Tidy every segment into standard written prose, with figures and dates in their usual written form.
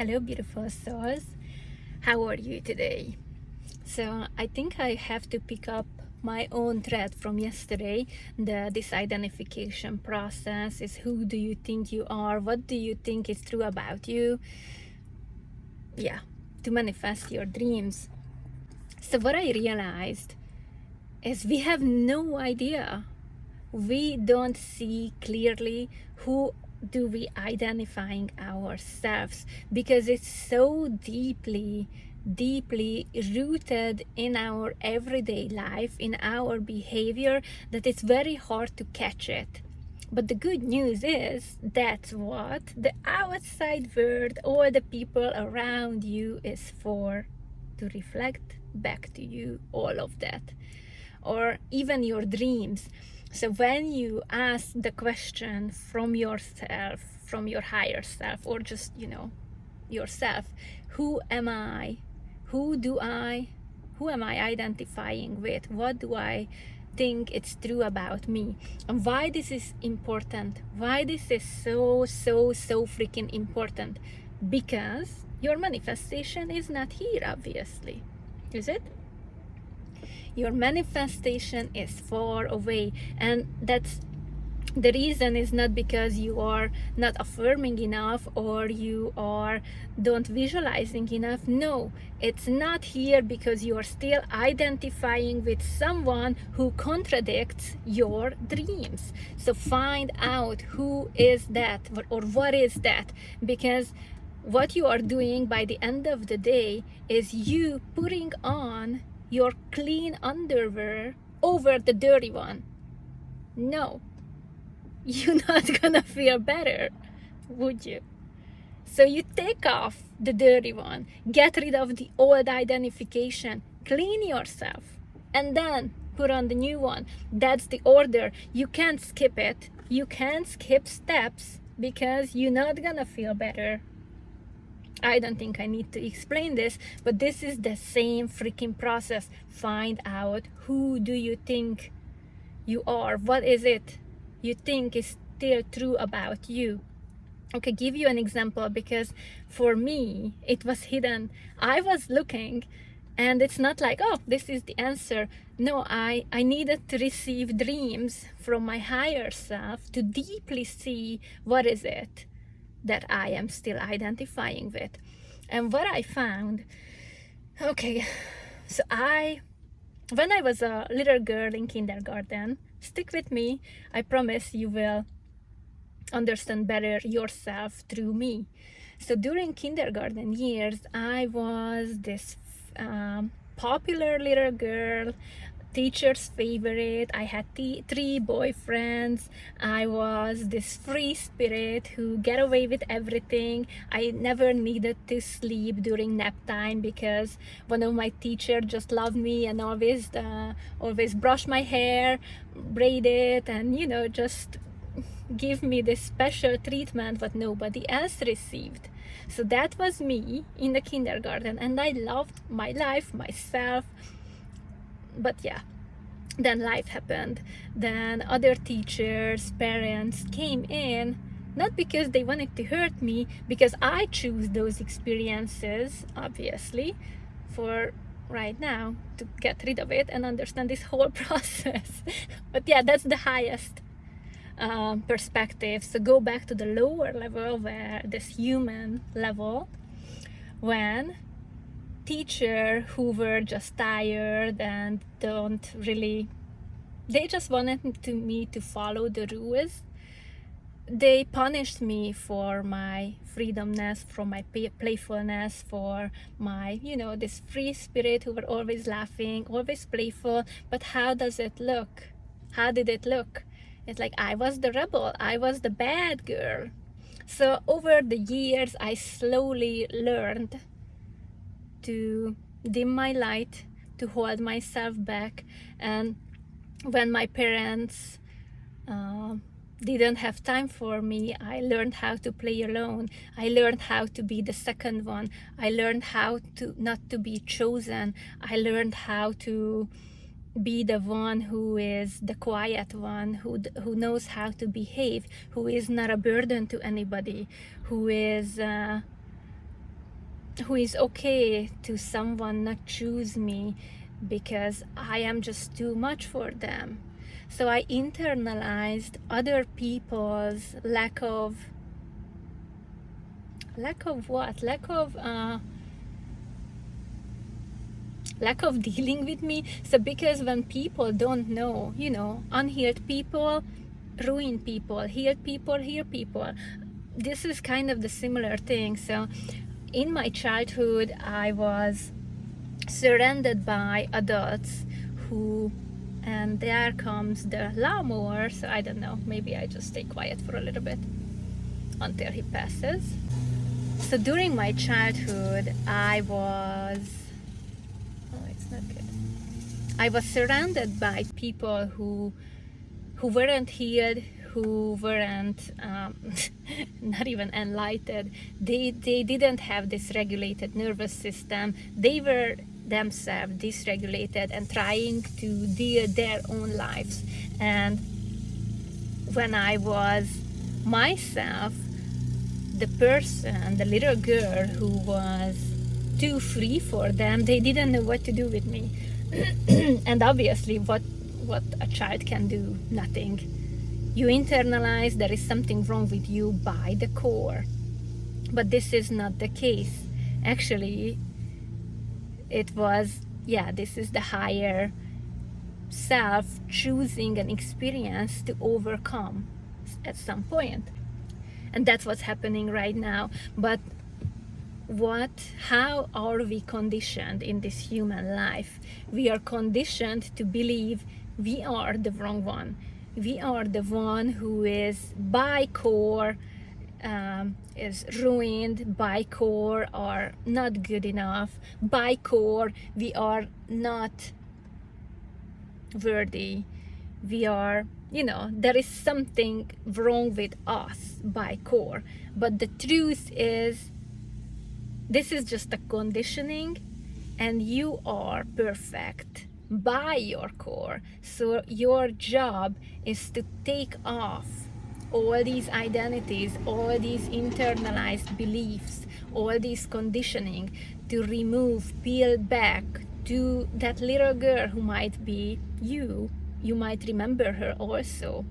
Hello, beautiful souls. How are you today? So, I think I have to pick up my own thread from yesterday. The disidentification process is who do you think you are? What do you think is true about you? Yeah, to manifest your dreams. So, what I realized is we have no idea. We don't see clearly who do we identifying ourselves, because it's so deeply rooted in our everyday life, in our behavior, that it's very hard to catch it. But the good news is that's what the outside world or the people around you is for, to reflect back to you all of that, or even your dreams. So when you ask the question from yourself, from your higher self, or just, yourself, who am I? Who am I identifying with? What do I think it's true about me? And why this is important? Why this is so freaking important? Because your manifestation is not here, obviously. Is it? Your manifestation is far away, and that's the reason is not because you are not affirming enough or you are don't visualizing enough. No, it's not here because you are still identifying with someone who contradicts your dreams. So find out who is that, or what is that, because what you are doing by the end of the day is you putting on your clean underwear over the dirty one. No, you're not gonna feel better, would you? So you take off the dirty one, get rid of the old identification, clean yourself, and then put on the new one. That's the order. You can't skip it. You can't skip steps because you're not gonna feel better. I don't think I need to explain this, but this is the same freaking process. Find out who do you think you are? What is it you think is still true about you? Okay, give you an example, because for me, it was hidden. I was looking, and it's not like, oh, this is the answer. No, I needed to receive dreams from my higher self to deeply see what is it that I am still identifying with. And what I found, okay, so when I was a little girl in kindergarten, stick with me, I promise you will understand better yourself through me. So during kindergarten years, I was this popular little girl, teacher's favorite. I had three boyfriends. I was this free spirit who get away with everything. I never needed to sleep during nap time because one of my teachers just loved me and always brush my hair, braid it, and just give me this special treatment what nobody else received. So that was me in the kindergarten, and I loved my life, myself. But yeah, then life happened. Then other teachers, parents came in, not because they wanted to hurt me, because I choose those experiences, obviously, for right now to get rid of it and understand this whole process. But yeah, that's the highest perspective. So go back to the lower level, where this human level, when teacher who were just tired and they just wanted me to follow the rules. They punished me for my freedomness, for my playfulness, for my, this free spirit who were always laughing, always playful. But how does it look? How did it look? It's like I was the rebel. I was the bad girl. So over the years, I slowly learned to dim my light, to hold myself back. And when my parents didn't have time for me, I learned how to play alone. I learned how to be the second one. I learned how to not to be chosen. I learned how to be the one who is the quiet one, who knows how to behave, who is not a burden to anybody, who is who is okay to someone not choose me because I am just too much for them. So I internalized other people's lack of what? Lack of dealing with me. So because when people don't know, unhealed people ruin people, healed people heal people. This is kind of the similar thing. So in my childhood, I was surrounded by adults who, and there comes the lawnmower. So I don't know, maybe I just stay quiet for a little bit until he passes. So during my childhood, I was surrounded by people who weren't healed, who weren't not even enlightened. They didn't have this regulated nervous system. They were themselves dysregulated and trying to deal their own lives. And when I was myself the person, the little girl who was too free for them, they didn't know what to do with me. And obviously what a child can do, nothing. You internalize there is something wrong with you by the core, but this is not the case. Actually, it was, this is the higher self choosing an experience to overcome at some point. And that's what's happening right now. But how are we conditioned in this human life? We are conditioned to believe we are the wrong one. We are the one who is by core is ruined, by core are not good enough, by core we are not worthy, we are, there is something wrong with us by core. But the truth is, this is just a conditioning, and you are perfect by your core. So your job is to take off all these identities, all these internalized beliefs, all these conditioning, to remove, peel back to that little girl who might be you. You might remember her also,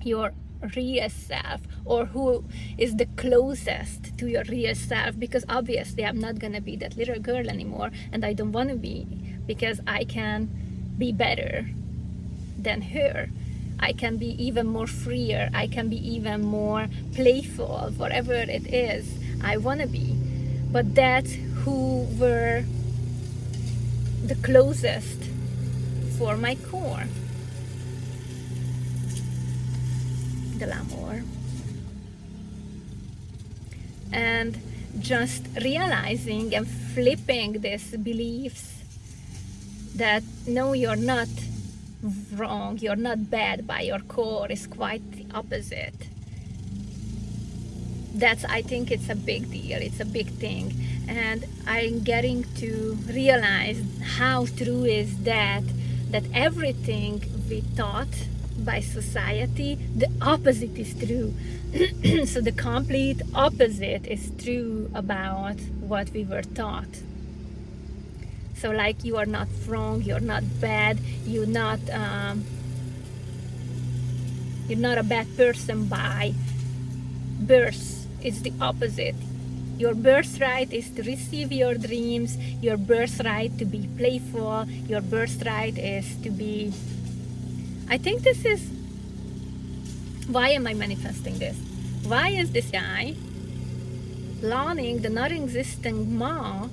your real self, or who is the closest to your real self, because obviously I'm not gonna be that little girl anymore, and I don't want to be, because I can be better than her. I can be even more freer, I can be even more playful, whatever it is I want to be. But that's who were the closest for my core, the l'amour. And just realizing and flipping these beliefs that no, you're not wrong, you're not bad by your core, is quite the opposite. That's, I think it's a big deal, it's a big thing. And I'm getting to realize how true is that everything we taught by society, the opposite is true. So the complete opposite is true about what we were taught. So like, you are not wrong, you're not bad, you're not a bad person by birth. It's the opposite. Your birthright is to receive your dreams, your birthright to be playful, your birthright is to be... I think this is... Why am I manifesting this? Why is this guy lawning the non-existent ma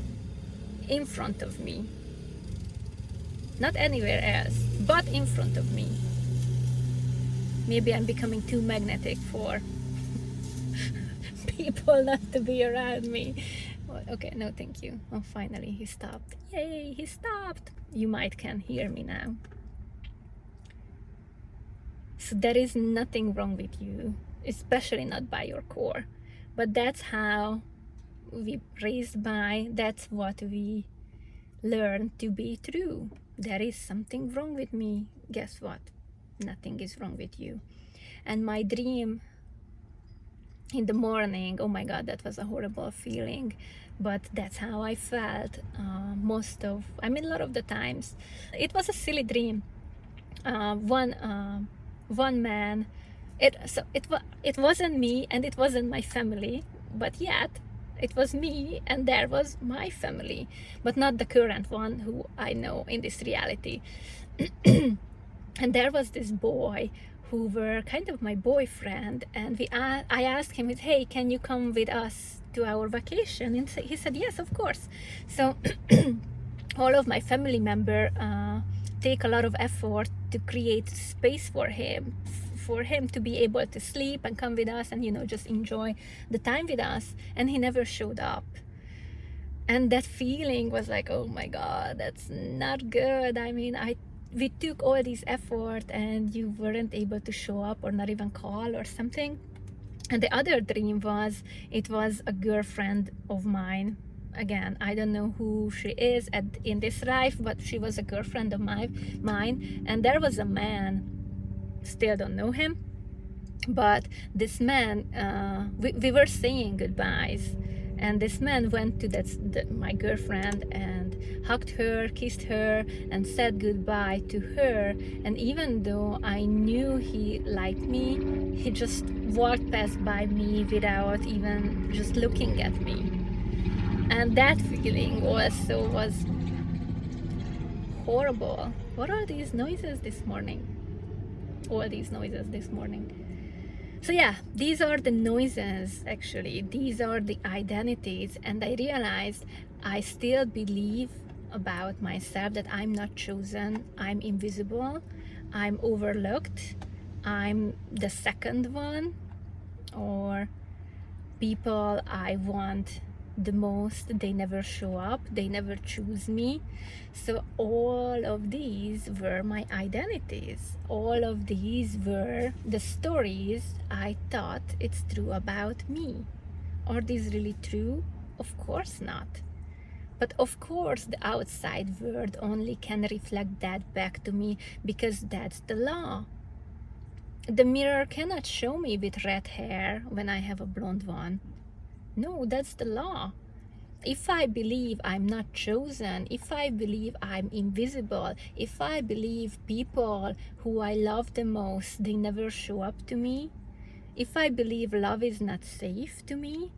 in front of me? Not anywhere else, but in front of me. Maybe I'm becoming too magnetic for people not to be around me. Okay, no thank you. Oh, finally he stopped. Yay, he stopped. You might can hear me now. So there is nothing wrong with you, especially not by your core. But that's how we raised by, that's what we learn to be true. There is something wrong with me. Guess what? Nothing is wrong with you. And my dream in the morning. Oh my god, that was a horrible feeling, but that's how I felt a lot of the times. It was a silly dream. One man, it wasn't me and it wasn't my family, but yet it was me and there was my family, but not the current one who I know in this reality. And there was this boy who were kind of my boyfriend, and I asked him, hey, can you come with us to our vacation? And he said yes, of course. So all of my family member take a lot of effort to create space for him to be able to sleep and come with us and just enjoy the time with us, and he never showed up. And that feeling was like, oh my god, that's not good. I mean, we took all this effort and you weren't able to show up or not even call or something. And the other dream was, it was a girlfriend of mine. Again, I don't know who she is in this life, but she was a girlfriend of mine. And there was a man, still don't know him, but this man, we were saying goodbyes, and this man went to my girlfriend and hugged her, kissed her, and said goodbye to her. And even though I knew he liked me, he just walked past by me without even just looking at me. And that feeling also was horrible. What are these noises this morning? All these noises this morning. So yeah, these are the noises, actually. These are the identities. And I realized I still believe about myself that I'm not chosen, I'm invisible, I'm overlooked, I'm the second one, or people I want the most, they never show up, they never choose me. So all of these were my identities. All of these were the stories I thought it's true about me. Are these really true? Of course not. But of course the outside world only can reflect that back to me, because that's the law. The mirror cannot show me with red hair when I have a blonde one. No, that's the law. If I believe I'm not chosen, if I believe I'm invisible, if I believe people who I love the most, they never show up to me, if I believe love is not safe to me,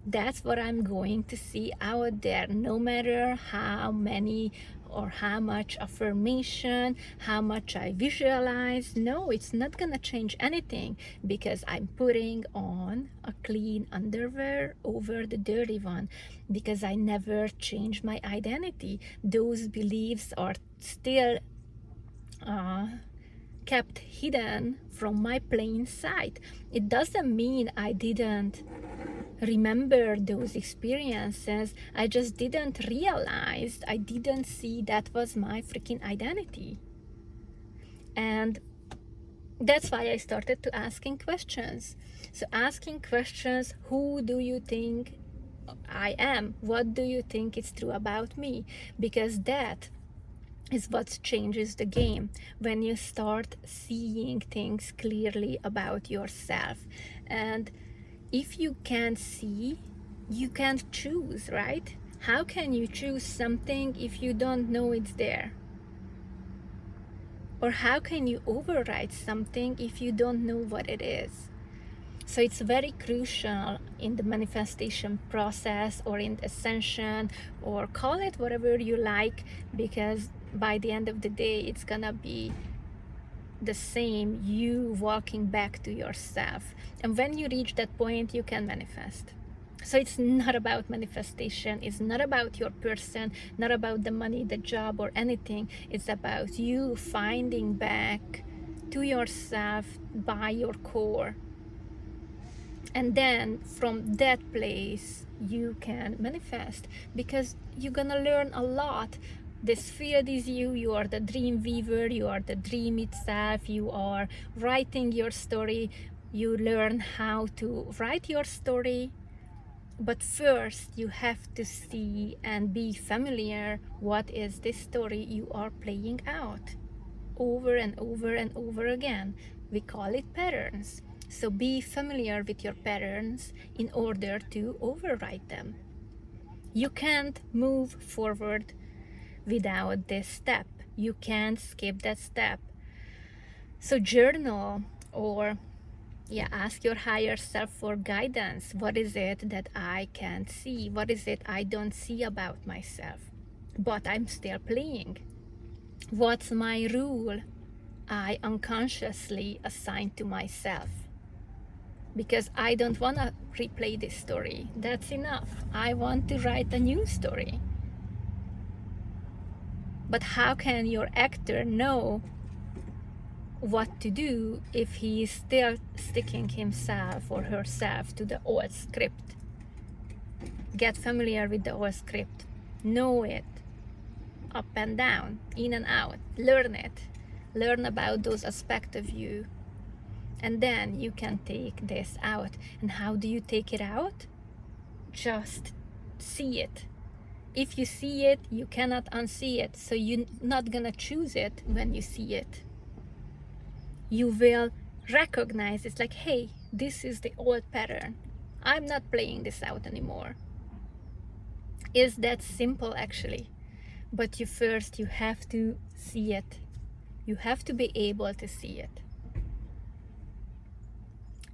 that's what I'm going to see out there, no matter how many or how much affirmation, how much I visualize. No, it's not gonna change anything, because I'm putting on a clean underwear over the dirty one, because I never change my identity. Those beliefs are still kept hidden from my plain sight. It doesn't mean I didn't remember those experiences, I just didn't realize, I didn't see that was my freaking identity. And that's why I started to asking questions. So asking questions, who do you think I am? What do you think is true about me? Because that is what changes the game, when you start seeing things clearly about yourself. And if you can't see, you can't choose, right? How can you choose something if you don't know it's there? Or how can you override something if you don't know what it is? So it's very crucial in the manifestation process, or in ascension, or call it whatever you like, because by the end of the day, it's gonna be the same, you walking back to yourself. And when you reach that point, you can manifest. So it's not about manifestation, it's not about your person, not about the money, the job, or anything. It's about you finding back to yourself by your core. And then from that place, you can manifest, because you're gonna learn a lot. This field is you are the dream weaver, you are the dream itself, you are writing your story. You learn how to write your story, but first you have to see and be familiar what is this story you are playing out over and over and over again. We call it patterns. So be familiar with your patterns in order to override them. You can't move forward without this step. You can't skip that step. So journal, or ask your higher self for guidance. What is it that I can't see? What is it I don't see about myself, but I'm still playing? What's my rule I unconsciously assign to myself? Because I don't want to replay this story. That's enough. I want to write a new story. But how can your actor know what to do if he is still sticking himself or herself to the old script? Get familiar with the old script. Know it. Up and down, in and out. Learn it. Learn about those aspects of you. And then you can take this out. And how do you take it out? Just see it. If you see it, you cannot unsee it. So you're not gonna choose it when you see it. You will recognize it's like, hey, this is the old pattern. I'm not playing this out anymore. It's that simple, actually. But you have to see it. You have to be able to see it.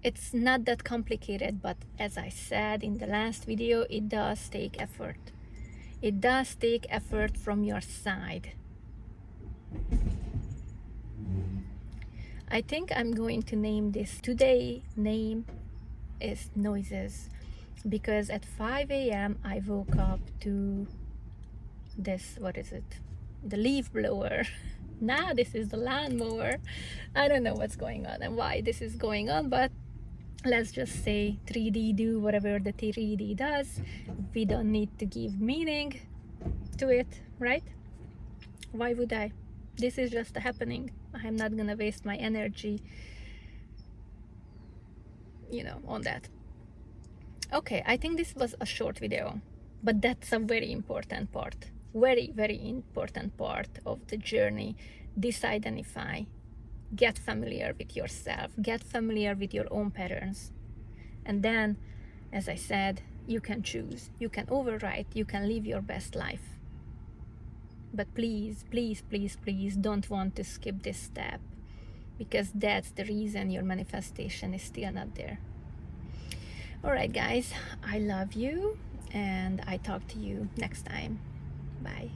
It's not that complicated, but as I said in the last video, it does take effort. It does take effort from your side. I think I'm going to name this today. Name is noises, because at 5 a.m. I woke up to this, what is it? The leaf blower. Now this is the lawnmower. I don't know what's going on and why this is going on, but let's just say 3D do whatever the 3D does. We don't need to give meaning to it, right? Why would I? This is just happening. I'm not gonna waste my energy, on that. Okay, I think this was a short video, but that's a very important part. Very, very important part of the journey. Disidentify. Get familiar with yourself. Get familiar with your own patterns. And then, as I said, you can choose. You can override. You can live your best life. But please, please, please, please don't want to skip this step, because that's the reason your manifestation is still not there. All right, guys, I love you, and I talk to you next time. Bye.